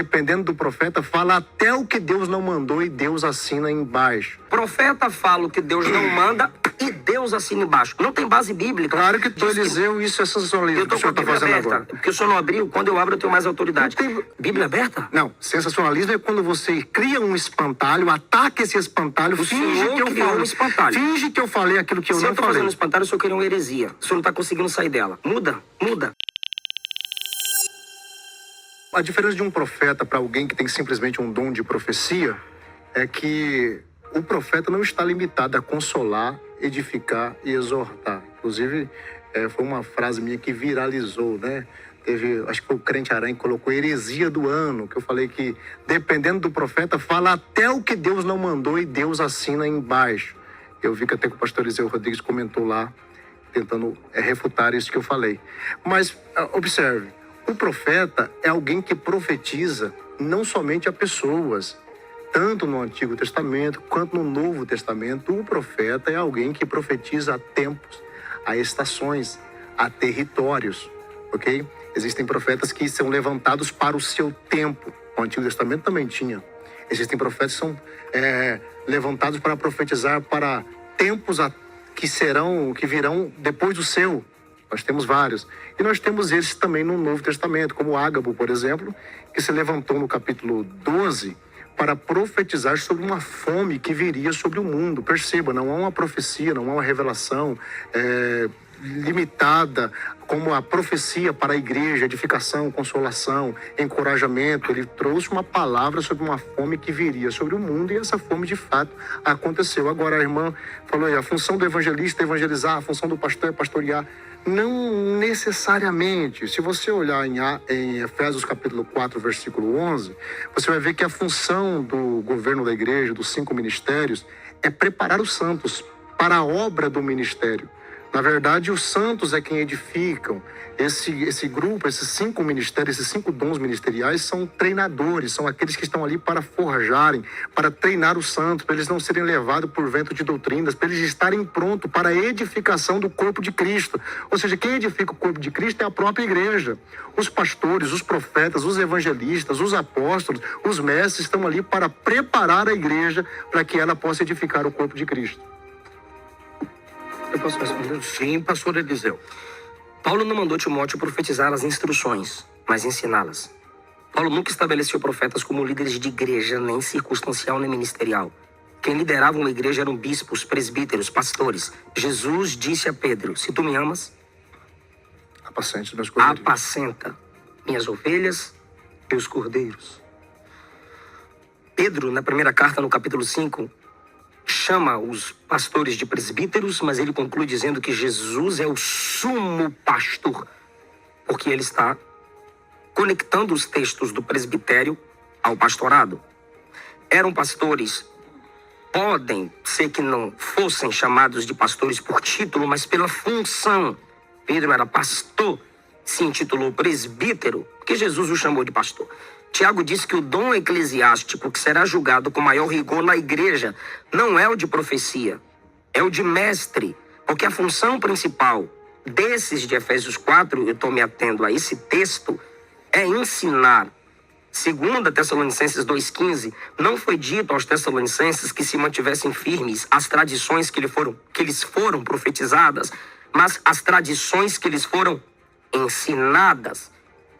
dependendo do profeta, fala até o que Deus não mandou e Deus assina embaixo. Profeta fala o que Deus não manda e Deus assina embaixo. Não tem base bíblica. Claro que do Eliseu isso é sensacionalismo. Eu estou com a Bíblia aberta, porque o senhor não abriu. Quando eu abro, eu tenho mais autoridade. Bíblia aberta? Não, sensacionalismo é quando você cria um espantalho, ataca esse espantalho, finge que eu falei um espantalho. Finge que eu falei aquilo que eu não falei. Se eu estou fazendo um espantalho, o senhor queria uma heresia. O senhor não está conseguindo sair dela. Muda. A diferença de um profeta para alguém que tem simplesmente um dom de profecia é que o profeta não está limitado a consolar, edificar e exortar. Inclusive, foi uma frase minha que viralizou, né? Acho que foi o Crente Aranha que colocou heresia do ano, que eu falei que, dependendo do profeta, fala até o que Deus não mandou e Deus assina embaixo. Eu vi que até que o pastor Eliseu Rodrigues comentou lá, tentando refutar isso que eu falei. Mas, observe, o profeta é alguém que profetiza não somente a pessoas, tanto no Antigo Testamento quanto no Novo Testamento. O profeta é alguém que profetiza a tempos, a estações, a territórios, ok? Existem profetas que são levantados para o seu tempo. O Antigo Testamento também tinha. Existem profetas que são levantados para profetizar para tempos que virão depois do seu. Nós temos vários. E nós temos esses também no Novo Testamento, como Ágabo, por exemplo, que se levantou no capítulo 12 para profetizar sobre uma fome que viria sobre o mundo. Perceba, não há uma profecia, não há uma revelação limitada como a profecia para a igreja, edificação, consolação, encorajamento. Ele trouxe uma palavra sobre uma fome que viria sobre o mundo e essa fome de fato aconteceu. Agora a irmã falou aí, a função do evangelista é evangelizar, a função do pastor é pastorear. Não necessariamente. Se você olhar em Efésios capítulo 4, versículo 11, você vai ver que a função do governo da igreja, dos 5 ministérios, é preparar os santos para a obra do ministério. Na verdade, os santos é quem edificam. Esse grupo, esses 5 ministérios, esses 5 dons ministeriais são treinadores, são aqueles que estão ali para forjarem, para treinar os santos, para eles não serem levados por vento de doutrinas, para eles estarem prontos para a edificação do corpo de Cristo. Ou seja, quem edifica o corpo de Cristo é a própria igreja. Os pastores, os profetas, os evangelistas, os apóstolos, os mestres estão ali para preparar a igreja para que ela possa edificar o corpo de Cristo. Eu posso responder? Sim, pastor Eliseu. Paulo não mandou Timóteo profetizar as instruções, mas ensiná-las. Paulo nunca estabeleceu profetas como líderes de igreja, nem circunstancial, nem ministerial. Quem liderava uma igreja eram bispos, presbíteros, pastores. Jesus disse a Pedro, se tu me amas, apacente meus cordeiros. Apacenta minhas ovelhas e os cordeiros. Pedro, na primeira carta, no capítulo 5, chama os pastores de presbíteros, mas ele conclui dizendo que Jesus é o sumo pastor, porque ele está conectando os textos do presbitério ao pastorado. Eram pastores, podem ser que não fossem chamados de pastores por título, mas pela função. Pedro era pastor, se intitulou presbítero, porque Jesus o chamou de pastor. Tiago disse que o dom eclesiástico que será julgado com maior rigor na igreja não é o de profecia, é o de mestre, porque a função principal desses de Efésios 4, eu estou me atendo a esse texto, é ensinar. 2 Tessalonicenses 2,15, não foi dito aos Tessalonicenses que se mantivessem firmes as tradições que lhes foram profetizadas, mas as tradições que lhes foram ensinadas.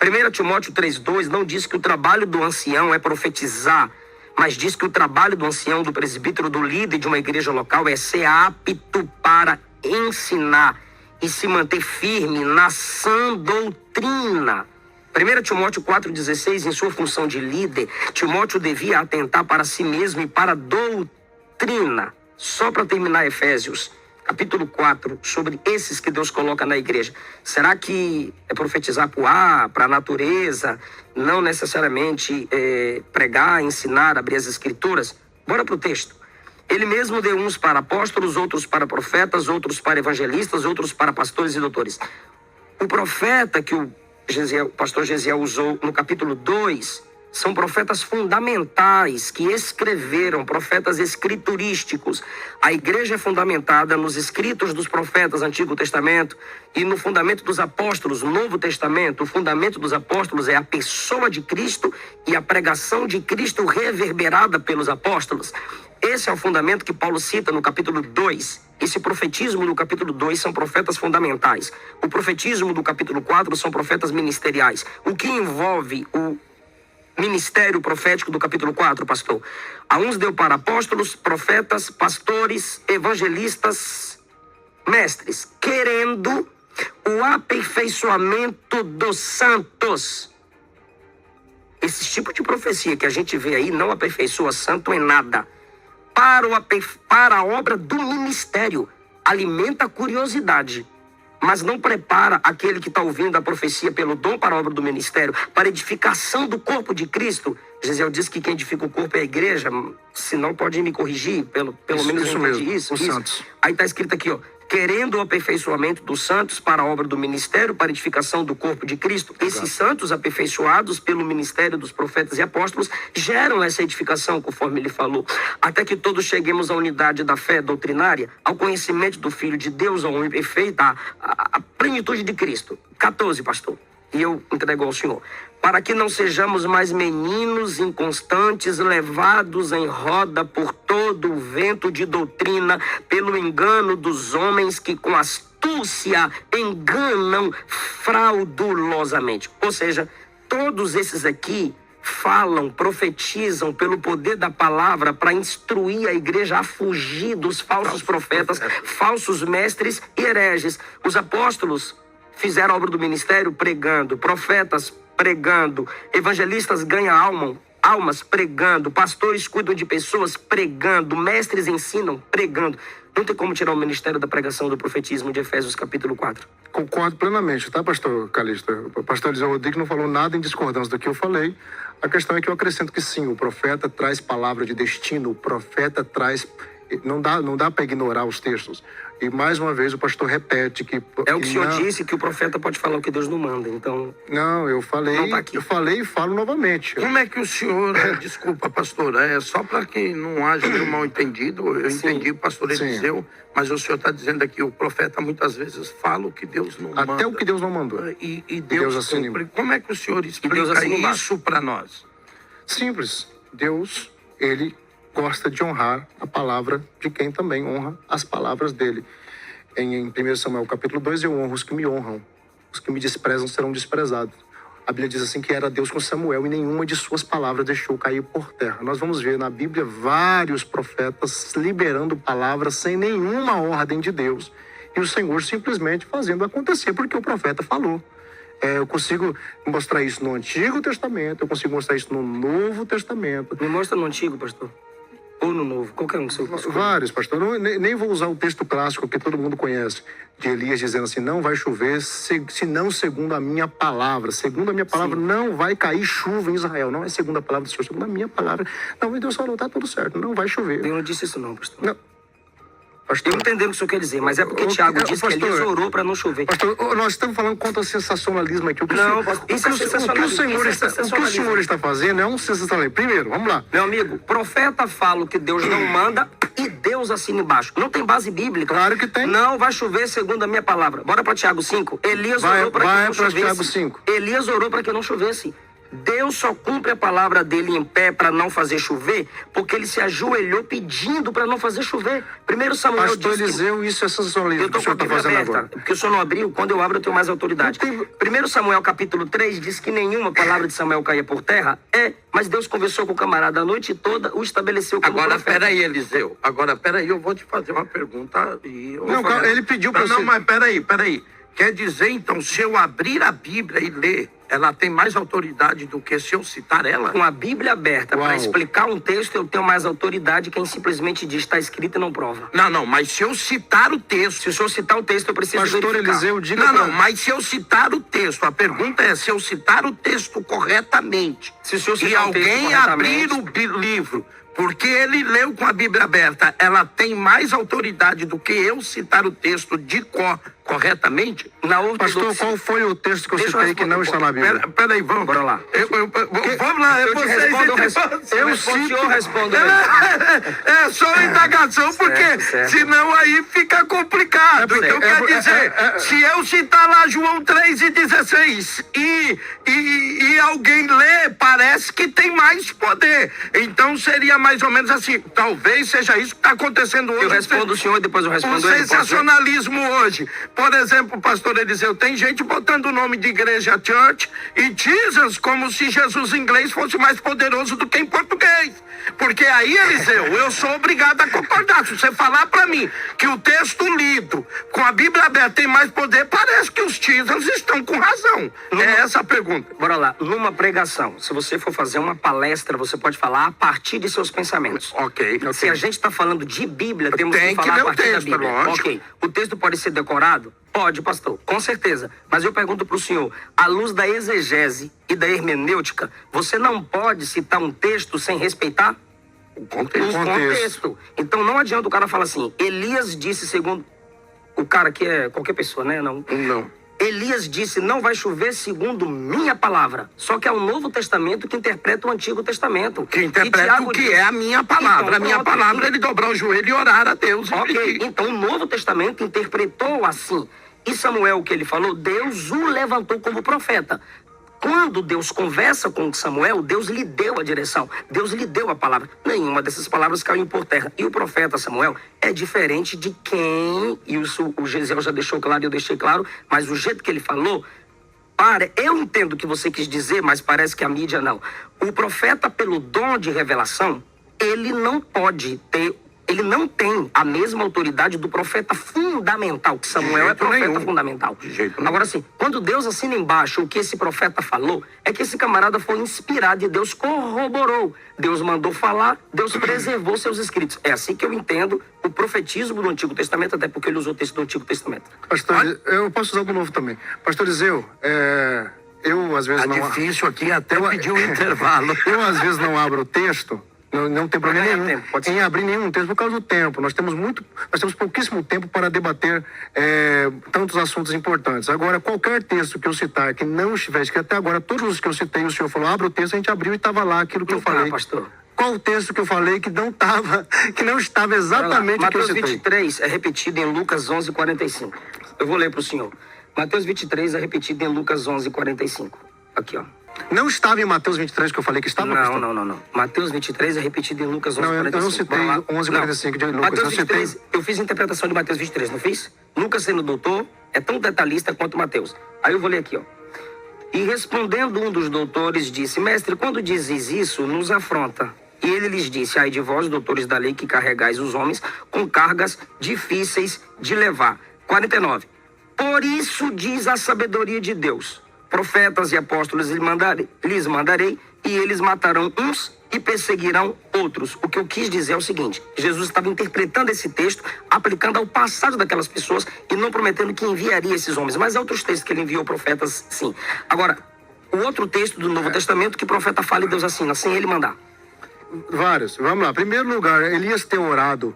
1 Timóteo 3,2 não diz que o trabalho do ancião é profetizar, mas diz que o trabalho do ancião, do presbítero, do líder de uma igreja local é ser apto para ensinar e se manter firme na sã doutrina. 1 Timóteo 4,16, em sua função de líder, Timóteo devia atentar para si mesmo e para a doutrina. Só para terminar Efésios, capítulo 4, sobre esses que Deus coloca na igreja. Será que é profetizar para a natureza? Não necessariamente pregar, ensinar, abrir as escrituras? Bora para o texto. Ele mesmo deu uns para apóstolos, outros para profetas, outros para evangelistas, outros para pastores e doutores. O profeta que o pastor Gesiel usou no capítulo 2 são profetas fundamentais que escreveram, profetas escriturísticos. A igreja é fundamentada nos escritos dos profetas, Antigo Testamento, e no fundamento dos apóstolos, Novo Testamento. O fundamento dos apóstolos é a pessoa de Cristo e a pregação de Cristo reverberada pelos apóstolos. Esse é o fundamento que Paulo cita no capítulo 2. Esse profetismo do capítulo 2 são profetas fundamentais. O profetismo do capítulo 4 são profetas ministeriais. O que envolve o ministério profético do capítulo 4, pastor? A uns deu para apóstolos, profetas, pastores, evangelistas, mestres, querendo o aperfeiçoamento dos santos. Esse tipo de profecia que a gente vê aí não aperfeiçoa santo em nada. Para a obra do ministério, alimenta a curiosidade, mas não prepara aquele que está ouvindo a profecia pelo dom para a obra do ministério, para a edificação do corpo de Cristo. Gisele diz que quem edifica o corpo é a igreja, se não pode me corrigir, pelo menos isso eu entendi mesmo, isso. os santos. Aí está escrito aqui, ó, querendo o aperfeiçoamento dos santos para a obra do ministério, para a edificação do corpo de Cristo. Esses santos aperfeiçoados pelo ministério dos profetas e apóstolos geram essa edificação, conforme ele falou, até que todos cheguemos à unidade da fé doutrinária, ao conhecimento do Filho de Deus, ao homem perfeito, à plenitude de Cristo. 14, pastor. E eu entrego ao Senhor. Para que não sejamos mais meninos inconstantes, levados em roda por todo o vento de doutrina, pelo engano dos homens que com astúcia enganam fraudulosamente. Ou seja, todos esses aqui falam, profetizam pelo poder da palavra para instruir a igreja a fugir dos falsos profetas, falsos mestres e hereges. Os apóstolos fizeram a obra do ministério pregando, profetas pregando, evangelistas ganham almas pregando, pastores cuidam de pessoas pregando, mestres ensinam pregando. Não tem como tirar o ministério da pregação do profetismo de Efésios capítulo 4. Concordo plenamente, tá, pastor Calixto? O pastor Eliseu Rodrigues não falou nada em discordância do que eu falei. A questão é que eu acrescento que sim, o profeta traz palavra de destino, o profeta traz... Não dá para ignorar os textos. E mais uma vez o pastor repete que... É o que o senhor disse, que o profeta pode falar o que Deus não manda, então... Não, eu falei, Não tá aqui. eu falei e falo novamente. Como é que o senhor... Desculpa, pastor, é só para que não haja nenhum mal entendido. Eu entendi o pastor Sim. Eliseu, mas o senhor está dizendo aqui, o profeta muitas vezes fala o que Deus não manda. Até o que Deus não mandou. E Deus Deus assina cumpre. Como é que o senhor Deus explica assina embaixo. isso para nós? Simples. Deus, ele gosta de honrar a palavra de quem também honra as palavras dele. Em 1 Samuel capítulo 2, eu honro os que me honram. Os que me desprezam serão desprezados. A Bíblia diz assim que era Deus com Samuel e nenhuma de suas palavras deixou cair por terra. Nós vamos ver na Bíblia vários profetas liberando palavras sem nenhuma ordem de Deus. E o Senhor simplesmente fazendo acontecer porque o profeta falou. Eu consigo mostrar isso no Antigo Testamento, eu consigo mostrar isso no Novo Testamento. Me mostra no Antigo, pastor. Ou no Novo, qualquer um que você escolha. Vários, pastor. Nem vou usar o texto clássico que todo mundo conhece, de Elias dizendo assim, não vai chover, senão segundo a minha palavra. Segundo a minha palavra, Sim. não vai cair chuva em Israel. Não é segundo a palavra do Senhor, segundo a minha palavra. Não, Deus falou, tá tudo certo, não vai chover. Eu não disse isso não, pastor. Não. Pastor, Eu entendo o que o senhor quer dizer, mas é porque Tiago disse que Elias orou para não chover. pastor, nós estamos falando contra o sensacionalismo aqui. Não, pastor, isso é sensacionalismo. O que o senhor está fazendo é um sensacionalismo. Primeiro, vamos lá. Meu amigo, profeta fala o que Deus não manda e Deus assina embaixo. Não tem base bíblica. Claro que tem. Não vai chover segundo a minha palavra. Bora para Tiago 5. Elias orou para que não pra Tiago chovesse. 5. Elias orou para que não chovesse. Deus só cumpre a palavra dele em pé para não fazer chover, porque ele se ajoelhou pedindo para não fazer chover. 1 Samuel Pastor diz que... Eliseu, isso é sensacionalismo Eu que o estou com senhor a está Bíblia fazendo aberta, agora. porque o senhor não abriu, quando eu abro eu tenho mais autoridade. 1 Samuel capítulo 3 diz que nenhuma palavra de Samuel caía por terra, mas Deus conversou com o camarada a noite toda, o estabeleceu como Agora, profeta. peraí, Eliseu. Agora, peraí, eu vou te fazer uma pergunta. E eu Não, vou fazer- ele pediu pra Não, você- mas peraí. Quer dizer, então, se eu abrir a Bíblia e ler, ela tem mais autoridade do que se eu citar ela? Com a Bíblia aberta Uau. para explicar um texto, eu tenho mais autoridade que quem simplesmente diz está escrito e não prova. Não, mas se eu citar o texto... Se o senhor citar o texto, eu preciso Pastor verificar. Eliseu, diga Não, pra- mas se eu citar o texto, a pergunta é se eu citar o texto corretamente, Se o senhor e citar o texto alguém abrir corretamente- o livro, Porque ele leu com a Bíblia aberta, ela tem mais autoridade do que eu citar o texto de cor corretamente? Na Pastor, ortodoxia... qual foi o texto que eu Deixa eu citei que não responder, está na Bíblia? Peraí, vamos. Bora lá. Vamos lá, Eu te vocês respondo, entre eu vocês. respondo, eu respondo. É só indagação, porque certo. senão aí fica complicado. Então quer dizer, se eu citar lá João 3:16 e alguém lê, parece que tem mais poder. Então seria mais ou menos assim. Talvez seja isso que está acontecendo hoje. Eu respondo o senhor e depois eu respondo Um ele. sensacionalismo hoje. Por exemplo, pastor Eliseu, tem gente botando o nome de igreja church e Jesus como se Jesus em inglês fosse mais poderoso do que em português. Porque aí, Eliseu, eu sou obrigado a concordar. Se você falar para mim que o texto lido com a Bíblia aberta tem mais poder, parece que os Jesus estão com razão. É essa a pergunta. Bora lá. Numa pregação, se você for fazer uma palestra, você pode falar a partir de seus pensamentos. Ok. Se a gente está falando de Bíblia, temos Tem que que falar ler a o partir texto, da Bíblia. lógico. Ok. O texto pode ser decorado? Pode, pastor. Com certeza. Mas eu pergunto para o senhor, à luz da exegese e da hermenêutica, você não pode citar um texto sem respeitar O contexto. o contexto. Então não adianta o cara falar assim, Elias disse segundo... O cara que é qualquer pessoa, né? Não. Elias disse, não vai chover segundo minha palavra. Só que é o Novo Testamento que interpreta o Antigo Testamento. Que interpreta Tiago o que diz- é a minha palavra. Então, A minha pronto. palavra é ele dobrar o joelho e orar a Deus. Ok, então o Novo Testamento interpretou assim. E Samuel, o que ele falou, Deus o levantou como profeta. Quando Deus conversa com Samuel, Deus lhe deu a direção, Deus lhe deu a palavra. Nenhuma dessas palavras caiu por terra. E o profeta Samuel é diferente de quem, e isso o Gesiel já deixou claro e eu deixei claro, mas o jeito que ele falou, eu entendo o que você quis dizer, mas parece que a mídia não. O profeta, pelo dom de revelação, ele não pode ter... Ele não tem a mesma autoridade do profeta fundamental, que Samuel é jeito profeta nenhum. fundamental. De jeito nenhum. Agora sim, quando Deus assina embaixo o que esse profeta falou, é que esse camarada foi inspirado e Deus corroborou. Deus mandou falar, Deus preservou seus escritos. É assim que eu entendo o profetismo do Antigo Testamento, até porque ele usou o texto do Antigo Testamento. Pastor, eu posso usar do novo também. Pastor Eliseu, eu às vezes Tá não... difícil aqui até pedir um intervalo. Eu às vezes não abro o texto, não tem problema ganhar nenhum tempo, pode ser. em abrir nenhum texto por causa do tempo. Nós temos pouquíssimo tempo para debater tantos assuntos importantes. Agora, qualquer texto que eu citar que não estiver escrito até agora, todos os que eu citei, o senhor falou, abre o texto, a gente abriu e estava lá aquilo que eu falei. Pastor. Qual o texto que eu falei que não estava exatamente o que eu Mateus citei? 23 é repetido em Lucas 11:45. Eu vou ler para o senhor. Mateus 23 é repetido em Lucas 11:45. Aqui, ó. Não estava em Mateus 23 que eu falei que estava, pastor? Não. Mateus 23 é repetido em Lucas 11:45. Não, eu não citei Bora lá. 11:45 de Lucas, Mateus eu citei- 23, eu fiz a interpretação de Mateus 23, não fiz? Lucas, sendo doutor, é tão detalhista quanto Mateus. Aí eu vou ler aqui, ó. E respondendo um dos doutores, disse, mestre, quando dizes isso, nos afronta. E ele lhes disse, ai de vós, doutores da lei, que carregais os homens com cargas difíceis de levar. 49. Por isso diz a sabedoria de Deus, profetas e apóstolos lhes mandarei, e eles matarão uns e perseguirão outros. O que eu quis dizer é o seguinte, Jesus estava interpretando esse texto, aplicando ao passado daquelas pessoas e não prometendo que enviaria esses homens. Mas há outros textos que ele enviou profetas, sim. Agora, o outro texto do Novo Testamento que o profeta fala e Deus assina, sem ele mandar. Vários. Vamos lá. Primeiro lugar, Elias ter orado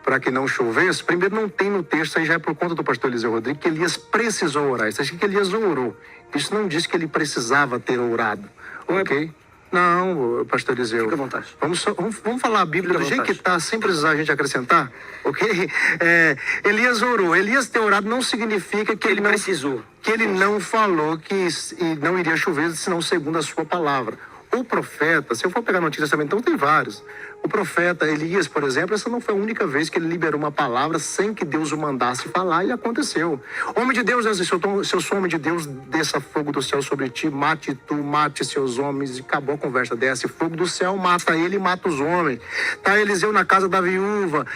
para que não chovesse. Primeiro, não tem no texto, aí já é por conta do pastor Eliseu Rodrigues, que Elias precisou orar. Isso aqui que Elias orou. Isso não diz que ele precisava ter orado. Ok? Não, pastor Eliseu. Fica à vontade. Vamos falar a Bíblia Fica à do jeito que vontade. está, sem precisar a gente acrescentar. Ok? Elias orou. Elias ter orado não significa que Ele não precisou. que ele não falou que não iria chover, senão segundo a sua palavra. O profeta, se eu for pegar no Antigo Testamento, então tem vários. O profeta Elias, por exemplo, essa não foi a única vez que ele liberou uma palavra sem que Deus o mandasse falar, e aconteceu. Homem de Deus, se eu sou homem de Deus, desça fogo do céu sobre ti, mate tu, mate seus homens, e acabou a conversa, desce fogo do céu, mata ele e mata os homens. Tá Eliseu na casa da viúva,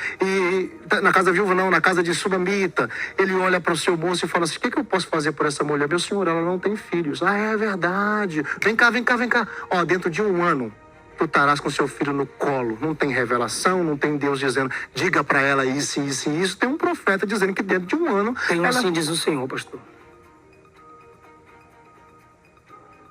na casa de Sulamita, ele olha para o seu moço e fala assim, o que eu posso fazer por essa mulher? Meu senhor, ela não tem filhos. Ah, é verdade. Vem cá. Ó, dentro de um ano, tu estarás com seu filho no colo. Não tem revelação, não tem Deus dizendo, diga para ela isso. Tem um profeta dizendo que dentro de um ano... Tem ela... assim diz o Senhor, pastor.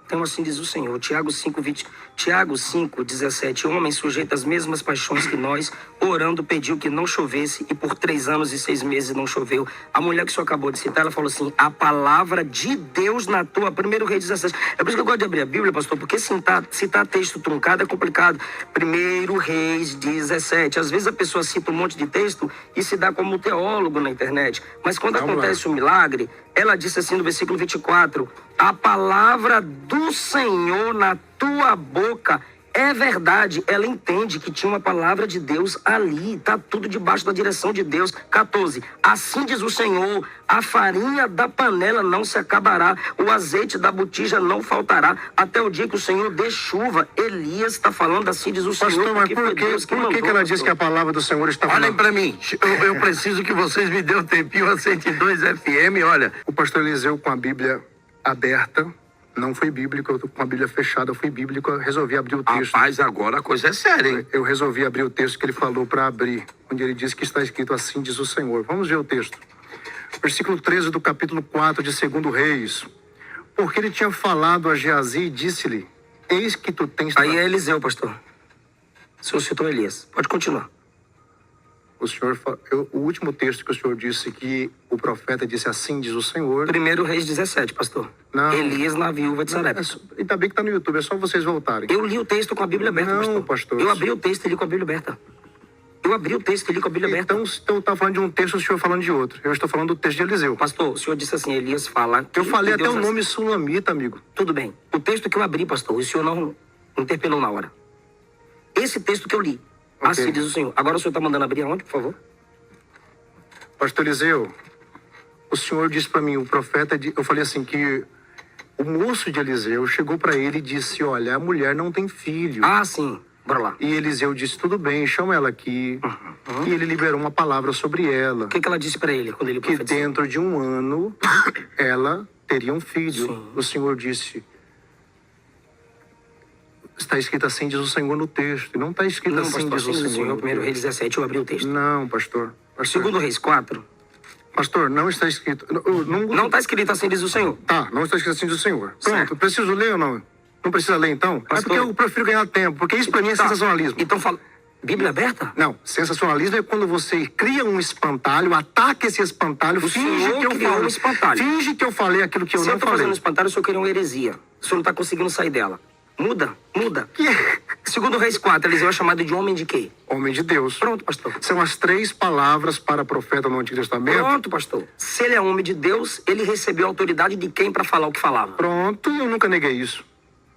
Então assim diz o Senhor. Tiago 5:17. Homem sujeito às mesmas paixões que nós, orando pediu que não chovesse, e por 3 anos e 6 meses não choveu. A mulher que o senhor acabou de citar, ela falou assim: a palavra de Deus na tua. 1 Reis 17. É por isso que eu gosto de abrir a Bíblia, pastor, porque citar texto truncado é complicado. 1 Reis 17. Às vezes a pessoa cita um monte de texto e se dá como teólogo na internet. Mas quando acontece o milagre, ela disse assim no versículo 24: a palavra do Senhor na tua boca é verdade. Ela entende que tinha uma palavra de Deus ali. Está tudo debaixo da direção de Deus. 14. Assim diz o Senhor: a farinha da panela não se acabará, o azeite da botija não faltará, até o dia que o Senhor dê chuva. Elias está falando assim, diz o Senhor. Pastor, mas porque foi Deus por mandou, que ela pastor. disse que a palavra do Senhor está Olhem falando? para mim, eu preciso que vocês me dêem um tempinho a 102 FM, olha. O pastor Eliseu, com a Bíblia aberta, não foi bíblico, eu tô com a Bíblia fechada, foi bíblico, eu resolvi abrir o texto. Rapaz, agora a coisa é séria, hein? Eu resolvi abrir o texto que ele falou para abrir, onde ele diz que está escrito: assim diz o Senhor. Vamos ver o texto. Versículo 13 do capítulo 4 de 2 Reis. Porque ele tinha falado a Geazi e disse-lhe: eis que tu tens... Aí é Eliseu, pastor. O senhor citou Elias. Pode continuar. O último texto que o senhor disse que o profeta disse: assim diz o Senhor. 1 Reis 17, pastor. Não. Elias na viúva de Sarepta. Ainda bem que está no YouTube, é só vocês voltarem. Eu li o texto com a Bíblia aberta, Não, pastor. pastor. Eu abri o texto e li com a Bíblia aberta. Eu abri o texto e li com a Bíblia aberta. Então tá falando de um texto, o senhor falando de outro. Eu estou falando do texto de Eliseu. Pastor, o senhor disse assim: Elias fala... Eu falei que até Deus o nome sulamita, amigo. Tudo bem. O texto que eu abri, pastor, o senhor não interpelou na hora. Esse texto que eu li. Ok. Assim diz o senhor. Agora o senhor está mandando abrir aonde, por favor? Pastor Eliseu, o senhor disse para mim, o profeta, eu falei assim que o moço de Eliseu chegou para ele e disse: olha, a mulher não tem filho. Ah, sim. Bora lá. E Eliseu disse: tudo bem, chama ela aqui. E ele liberou uma palavra sobre ela. O que ela disse para ele quando ele Que profetizou? dentro de 1 ano ela teria um filho. Sim. O senhor disse: está escrito assim diz o Senhor no texto. E não está escrito Não, assim pastor, diz o assim diz o Senhor. Senhor. no 1 Reis texto. 17, eu abri o texto. Não, pastor. Segundo Reis 4, Pastor, não está escrito. não está escrito assim diz o Senhor. Tá, não está escrito assim do Senhor. Pronto, Certo. preciso ler ou não? Não precisa ler então? É Pastor. porque eu prefiro ganhar tempo, porque isso para mim é sensacionalismo. Então fala... Bíblia aberta? Não, sensacionalismo é quando você cria um espantalho, ataca esse espantalho, O finge senhor que eu criou falei. um espantalho. Finge que eu falei aquilo que eu Se não eu tô falei. fazendo espantalho, o senhor queria uma heresia. O senhor não está conseguindo sair dela. Muda. Segundo Reis 4, Eliseu é chamado de homem de quê? Homem de Deus. Pronto, pastor. São as 3 palavras para profeta no Antigo Testamento. Pronto, pastor. Se ele é homem de Deus, ele recebeu autoridade de quem para falar o que falava? Pronto, eu nunca neguei isso.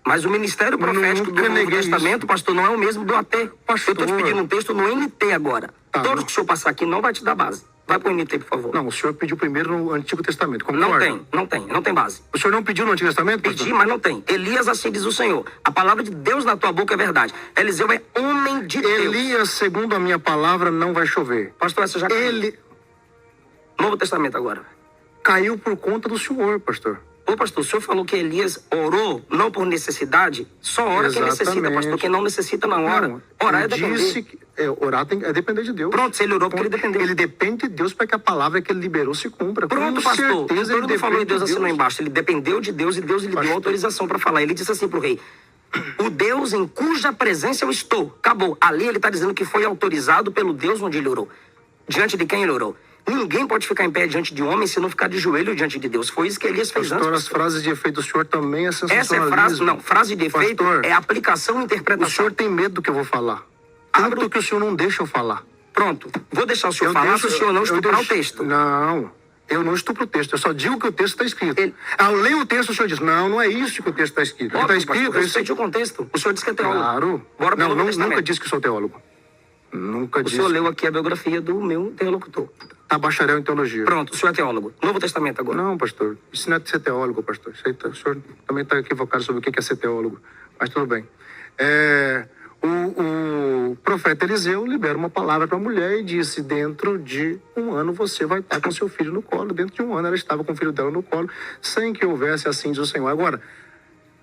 Mas o ministério profético do Nunca Novo neguei Testamento, pastor, não é o mesmo do AT. Pastor. Eu estou te pedindo um texto no NT agora. Tá, Todos não. que o senhor passar aqui não vai te dar base. Vai pro NT, por favor. Não, o senhor pediu primeiro no Antigo Testamento, concorda? Não tem base. O senhor não pediu no Antigo Testamento, pastor? Pedi, mas não tem. Elias, assim diz o Senhor. A palavra de Deus na tua boca é verdade. Eliseu é homem de Deus. Elias, segundo a minha palavra, não vai chover. Pastor, essa já caiu. Ele Novo Testamento agora. caiu por conta do senhor, pastor. Ô, pastor, o senhor falou que Elias orou não por necessidade? Só ora quem necessita, Exatamente. pastor. Quem não necessita, não ora. Não, Orar é ele depender. disse que orar é depender de Deus. Pronto, se ele orou porque ele dependeu. Ele depende de Deus para que a palavra que ele liberou se cumpra. Pronto, Com pastor. certeza Ele ele não falou em depende Deus de assinou embaixo. Ele dependeu de Deus e Deus lhe deu Pastor. autorização para falar. Ele disse assim pro rei: o Deus em cuja presença eu estou. Acabou. Ali ele está dizendo que foi autorizado pelo Deus onde ele orou. Diante de quem ele orou. Ninguém pode ficar em pé diante de homem se não ficar de joelho diante de Deus. Foi isso que Elias fez Pastor, antes. as frases de efeito do senhor também é Essa sensacionalismo. é frase, não. Frase de efeito Pastor, é aplicação e o interpretação. senhor tem medo do que eu vou falar. Abra Tanto o- que o senhor não deixa eu falar. Pronto. Vou deixar o senhor Eu falar deixo- se o senhor não eu estuprar deixo- o texto. Não, eu não estupro o texto. Eu só digo que o texto está escrito. Ele- Ao ler o texto, o senhor diz: não é isso que o texto está escrito. Está Óbvio, escrito, pastor, é isso. respeite o contexto. O senhor disse que é teólogo. Claro. Bora pro Não, Novo não, Testamento. nunca disse que sou teólogo. Nunca O disse. senhor leu aqui a biografia do meu interlocutor. Tá bacharel em teologia. Pronto, o senhor é teólogo. Novo Testamento agora. Não, pastor. Isso não é de ser teólogo, pastor. Isso aí o senhor também está equivocado sobre o que é ser teólogo. Mas tudo bem. O profeta Eliseu libera uma palavra para a mulher e disse: dentro de 1 ano você vai estar com seu filho no colo. Dentro de 1 ano ela estava com o filho dela no colo, sem que houvesse assim diz o Senhor. Agora,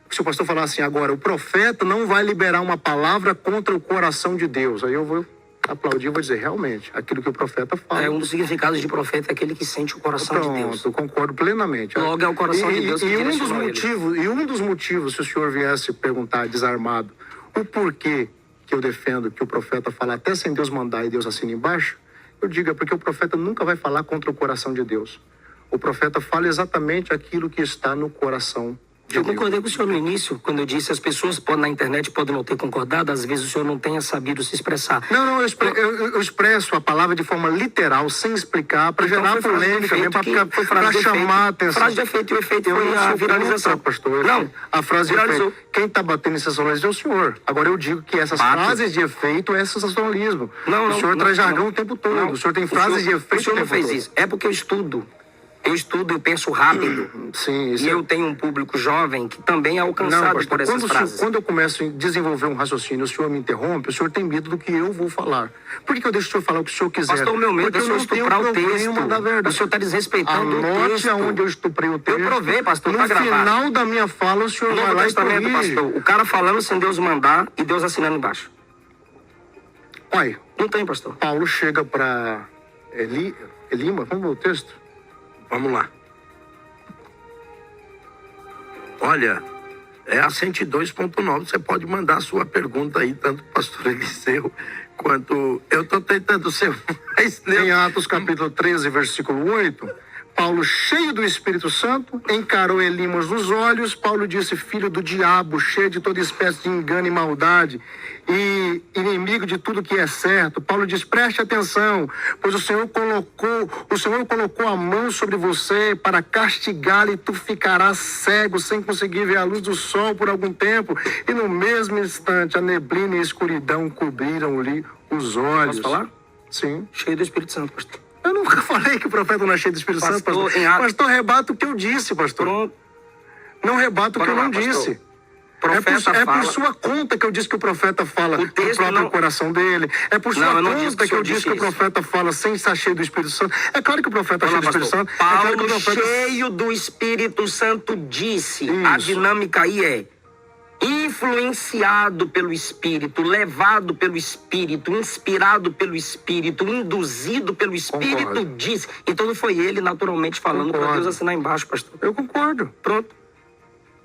se o pastor falar assim, agora, o profeta não vai liberar uma palavra contra o coração de Deus. Aí eu vou aplaudir, eu vou dizer, realmente, aquilo que o profeta fala. Um dos significados de profeta é aquele que sente o coração de Deus. Eu concordo plenamente. Logo é o coração de Deus que direcionou ele. Um dos motivos, se o senhor viesse perguntar desarmado, o porquê que eu defendo que o profeta fala até sem Deus mandar e Deus assina embaixo, eu digo, é porque o profeta nunca vai falar contra o coração de Deus. O profeta fala exatamente aquilo que está no coração de Eu Deus. concordei com o senhor no início, quando eu disse as pessoas na internet podem não ter concordado, às vezes o senhor não tenha sabido se expressar. Não, eu expresso a palavra de forma literal, sem explicar, para Então, gerar foi frase de polêmica, mesmo, efeito para de chamar a efeito. atenção. Frase de efeito, e o efeito Eu foi não a sou viralização. contra, pastor. Não, A frase de viralizou. efeito. Quem está batendo em sensacionalismo é o senhor. Agora eu digo que essas Bato. frases de efeito é sensacionalismo. Não, o senhor traz jargão não. o tempo todo. Não. O senhor tem frases de efeito O senhor o não tempo fez todo. isso. É porque eu estudo. Eu penso rápido. Sim, isso E eu tenho um público jovem que também é alcançado pastor, por essas frases. quando eu começo a desenvolver um raciocínio, o senhor me interrompe, o senhor tem medo do que eu vou falar. Por que eu deixo o senhor falar o que o senhor quiser? Pastor, o meu medo Porque é o eu senhor não tenho estuprar o problema texto. da verdade. O senhor está desrespeitando o Anote texto. aonde eu estuprei o texto. Eu provei, pastor, No tá gravado. final da minha fala, o senhor vai Novo lá e Testamento, corrige. pastor. O cara falando sem Deus mandar e Deus assinando embaixo. Olha, Não tem, pastor. Paulo chega para Elima, vamos ver o texto? Vamos lá. Olha, é a 102.9. Você pode mandar a sua pergunta aí, tanto para o pastor Eliseu, quanto... Eu estou tentando ser mais... Em Atos capítulo 13, versículo 8, Paulo, cheio do Espírito Santo, encarou Elimas nos olhos. Paulo disse, filho do diabo, cheio de toda espécie de engano e maldade, e inimigo de tudo que é certo. Paulo diz, preste atenção, pois o Senhor colocou a mão sobre você para castigá-lo, e tu ficarás cego, sem conseguir ver a luz do sol por algum tempo. E no mesmo instante, a neblina e a escuridão cobriram-lhe os olhos. Posso falar? Sim. Cheio do Espírito Santo, pastor. Eu nunca falei que o profeta não é cheio do Espírito Santo, pastor. Pastor, rebata o que eu disse, pastor. Pronto. Não rebata o que eu não pastor. disse. Profeta É fala. por sua conta que eu disse que o profeta fala O do texto próprio não- coração dele. É por sua Não, eu não disse conta que que eu o senhor disse que o disse isso. profeta fala sem estar cheio do Espírito Santo. É claro que o profeta é cheio Olha lá, do Espírito pastor. Santo. É claro que o Paulo, profeta... cheio do Espírito Santo, disse. A Isso. dinâmica aí é influenciado pelo Espírito, levado pelo Espírito, inspirado pelo Espírito, induzido pelo Espírito, Concordo. disse. Então não foi ele naturalmente falando para Concordo. Deus assinar embaixo, pastor. Eu concordo. Pronto.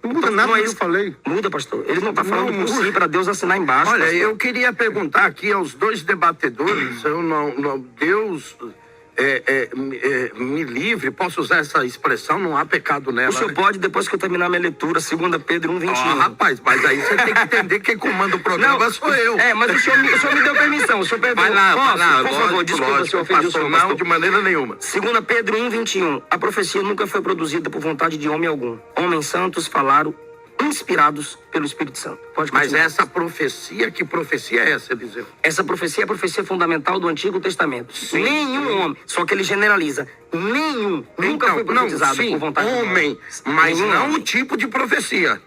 Não muda Então, nada não do é que eu isso. falei. Muda, pastor. Ele não está falando Não, por muda. si para Deus assinar embaixo. Olha, pastor. eu queria perguntar aqui aos dois debatedores, Deus me livre, posso usar essa expressão, não há pecado nela. O senhor né? pode, depois que eu terminar minha leitura, 2 Pedro 1:21. Rapaz, mas aí você tem que entender que quem comanda o programa sou eu. Mas o senhor me deu permissão. O senhor perdoou. Vai lá, Posso? Por favor, lógico, desculpa lógico, se eu ofendi o pastor, senhor, não, pastor. de maneira nenhuma. 2 Pedro 1:21. A profecia nunca foi produzida por vontade de homem algum. Homens santos falaram inspirados pelo Espírito Santo. Pode Mas continuar. essa profecia, que profecia é essa, Eliseu? Essa profecia é a profecia fundamental do Antigo Testamento. Nenhum homem, só que ele generaliza. Nunca foi profetizado sim, por vontade de homem, mas Nenhum não homem. o tipo de profecia.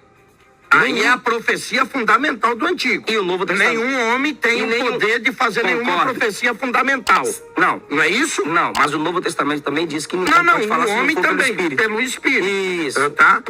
Aí Nenhum. é a profecia fundamental do Antigo. E o Novo Testamento. Nenhum homem tem E o nenhum- poder de fazer nenhuma Concordo. profecia fundamental. Não. Não é isso? Não, mas o Novo Testamento também diz que ninguém Não, pode falar o se não homem for pelo também, Espírito. pelo Espírito. Isso. Tá?